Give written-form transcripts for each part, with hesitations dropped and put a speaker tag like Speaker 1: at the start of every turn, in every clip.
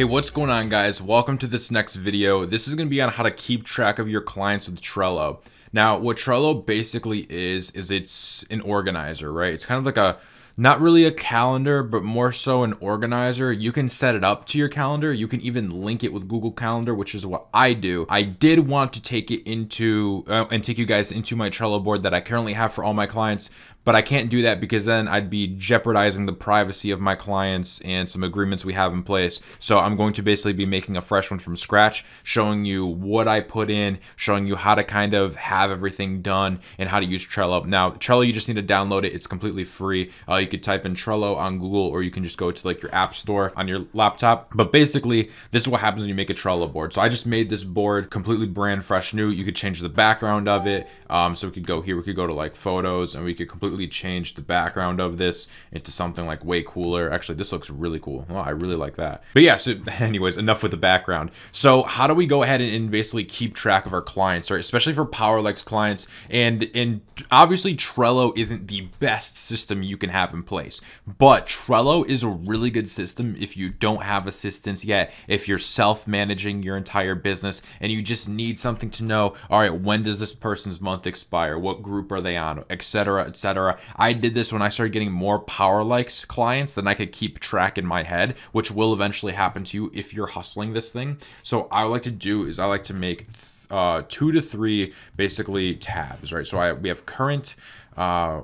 Speaker 1: What's going on, guys? Welcome to this next video. This is going to be on how to keep track of your clients with Trello. Now, what Trello basically is it's an organizer, right? It's kind of like not really a calendar, but more so an organizer. You can set it up to your calendar. You can even link it with Google Calendar, which is what I do. I did want to take it into and take you guys into my Trello board that I currently have for all my clients, but I can't do that because then I'd be jeopardizing the privacy of my clients and some agreements we have in place. So I'm going to basically be making a fresh one from scratch, showing you what I put in, showing you how to kind of have everything done and how to use Trello. Now, Trello, you just need to download it. It's completely free. You could type in Trello on Google, or you can just go to like your app store on your laptop. But basically, this is what happens when you make a Trello board. So I just made this board completely brand fresh new. You could change the background of it. So we could go here, we could go to like photos, and we could completely change the background of this into something like way cooler. Actually, this looks really cool. Oh, I really like that. But yeah, so anyways, enough with the background. So how do we go ahead and basically keep track of our clients, right? Especially for Powerlex clients. And obviously Trello isn't the best system you can have in place, but Trello is a really good system if you don't have assistants yet, if you're self-managing your entire business and you just need something to know, all right, when does this person's month expire? What group are they on? Etc., etc. I did this when I started getting more Powerlex clients than I could keep track in my head, which will eventually happen to you if you're hustling this thing. So I like to do is I like to make 2 to 3 basically tabs, right? So we have current,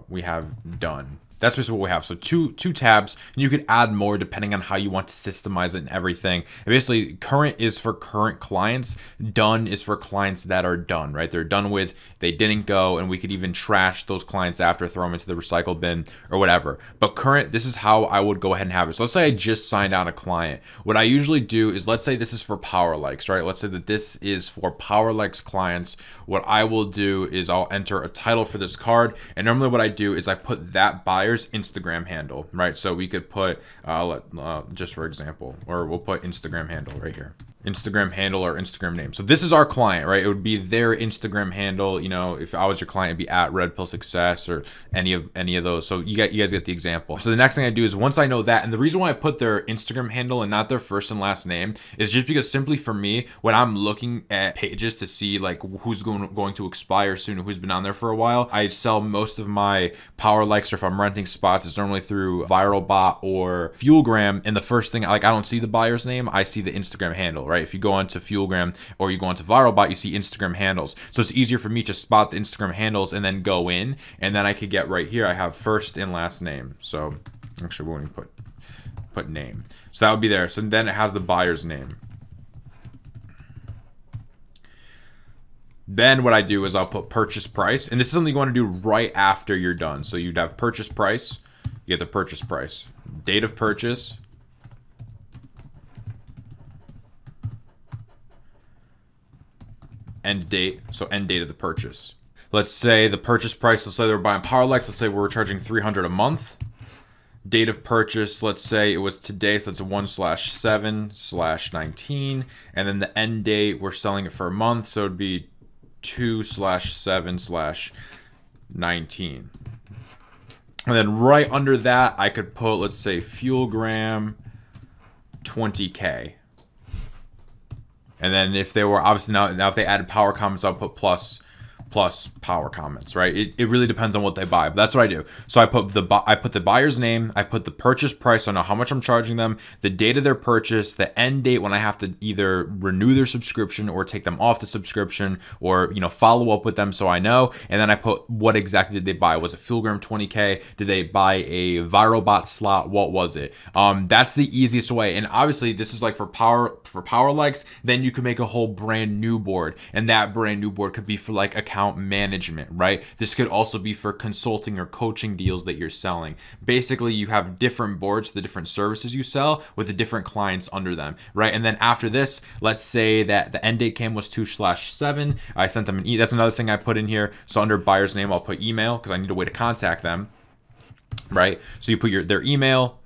Speaker 1: we have done. That's basically what we have. So two tabs, and you could add more depending on how you want to systemize it and everything. And basically, current is for current clients. Done is for clients that are done, right? They're done with, they didn't go, and we could even trash those clients after, throw them into the recycle bin or whatever. But current, this is how I would go ahead and have it. So let's say I just signed on a client. What I usually do is, let's say this is for Powerlex, right? Let's say that this is for Powerlex clients. What I will do is I'll enter a title for this card. And normally what I do is I put that buyer Instagram handle, right? So we could put just for example, or we'll put Instagram handle right here. Instagram handle or Instagram name. So this is our client, right? It would be their Instagram handle. You know, if I was your client, it'd be at Red Pill Success or any of those. So you guys get the example. So the next thing I do is once I know that, and the reason why I put their Instagram handle and not their first and last name is just because simply for me, when I'm looking at pages to see like who's going to expire soon, who's been on there for a while, I sell most of my Powerlex, or if I'm renting spots, it's normally through ViralBot or Fuelgram. And the first thing, like, I don't see the buyer's name, I see the Instagram handle, right? If you go onto Fuelgram or you go onto ViralBot, you see Instagram handles. So it's easier for me to spot the Instagram handles and then go in, and then I could get right here, I have first and last name. So actually we won't put name. So that would be there. So then it has the buyer's name. Then what I do is I'll put purchase price, and this is something you want to do right after you're done. So you'd have purchase price, you get the purchase price, date of purchase, end date, so end date of the purchase. Let's say the purchase price, let's say they're buying Powerlex, let's say we're charging $300 a month. Date of purchase, let's say it was today, so it's a 1/7/19, and then the end date, we're selling it for a month, so it'd be 2/7/19. And then right under that, I could put, let's say, Fuelgram 20K. And then if they were obviously now if they added power comments, I'll put plus power comments, right? It really depends on what they buy, but that's what I do. So I put the buyer's name, I put the purchase price, I know how much I'm charging them, the date of their purchase, the end date when I have to either renew their subscription or take them off the subscription, or follow up with them so I know, and then I put what exactly did they buy. Was it Fuelgram 20K? Did they buy a ViralBot slot? What was it? That's the easiest way. And obviously this is like for Powerlex, then you can make a whole brand new board, and that brand new board could be for like account management, right? This could also be for consulting or coaching deals that you're selling. Basically, you have different boards for the different services you sell with the different clients under them, right? And then after this, let's say that the end date came was 2/7. I sent them an email. That's another thing I put in here. So under buyer's name, I'll put email because I need a way to contact them, right? So you put their email.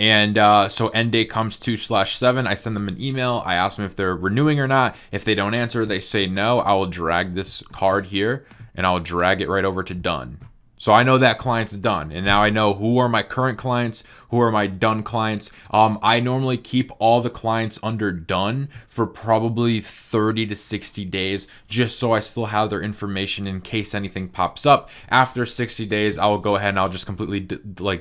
Speaker 1: And so end date comes 2/7. I send them an email. I ask them if they're renewing or not. If they don't answer, they say no. I will drag this card here and I'll drag it right over to done. So I know that client's done, and now I know who are my current clients, who are my done clients. I normally keep all the clients under done for probably 30 to 60 days, just so I still have their information in case anything pops up. After 60 days, I will go ahead and I'll just completely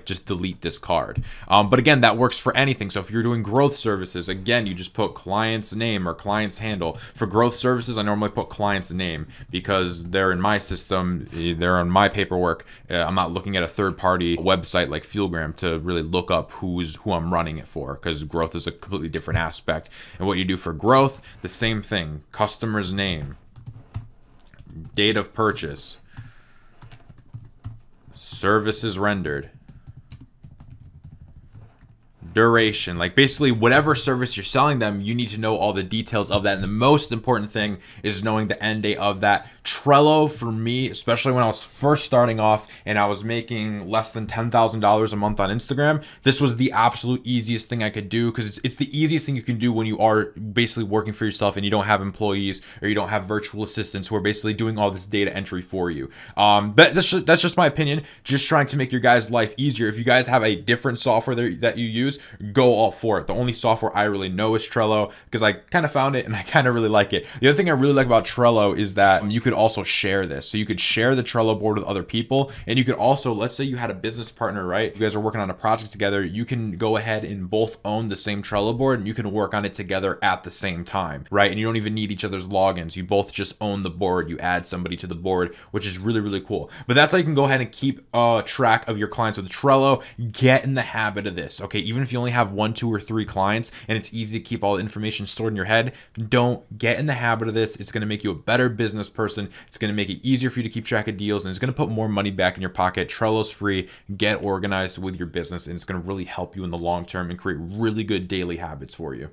Speaker 1: just delete this card. But again, that works for anything. So if you're doing growth services, again, you just put client's name or client's handle. For growth services, I normally put client's name because they're in my system, they're on my paperwork. I'm not looking at a third-party website like Fuelgram to really look up who I'm running it for, because growth is a completely different aspect. And what you do for growth, the same thing. Customer's name, date of purchase, services rendered, duration, like basically whatever service you're selling them, you need to know all the details of that. And the most important thing is knowing the end date of that. Trello, for me, especially when I was first starting off and I was making less than $10,000 a month on Instagram, this was the absolute easiest thing I could do, because it's the easiest thing you can do when you are basically working for yourself and you don't have employees or you don't have virtual assistants who are basically doing all this data entry for you. But that's just my opinion, just trying to make your guys' life easier. If you guys have a different software that you use, go all for it. The only software I really know is Trello, because I kind of found it and I kind of really like it. The other thing I really like about Trello is that you could also share this. So you could share the Trello board with other people, and you could also, let's say you had a business partner, right? You guys are working on a project together. You can go ahead and both own the same Trello board, and you can work on it together at the same time, right? And you don't even need each other's logins. You both just own the board. You add somebody to the board, which is really, really cool. But that's how you can go ahead and keep track of your clients with Trello. Get in the habit of this, okay? Even if you only have 1, 2, or 3 clients and it's easy to keep all the information stored in your head, don't get in the habit of this. It's going to make you a better business person. It's going to make it easier for you to keep track of deals, and it's going to put more money back in your pocket. Trello's free. Get organized with your business, and it's going to really help you in the long term and create really good daily habits for you.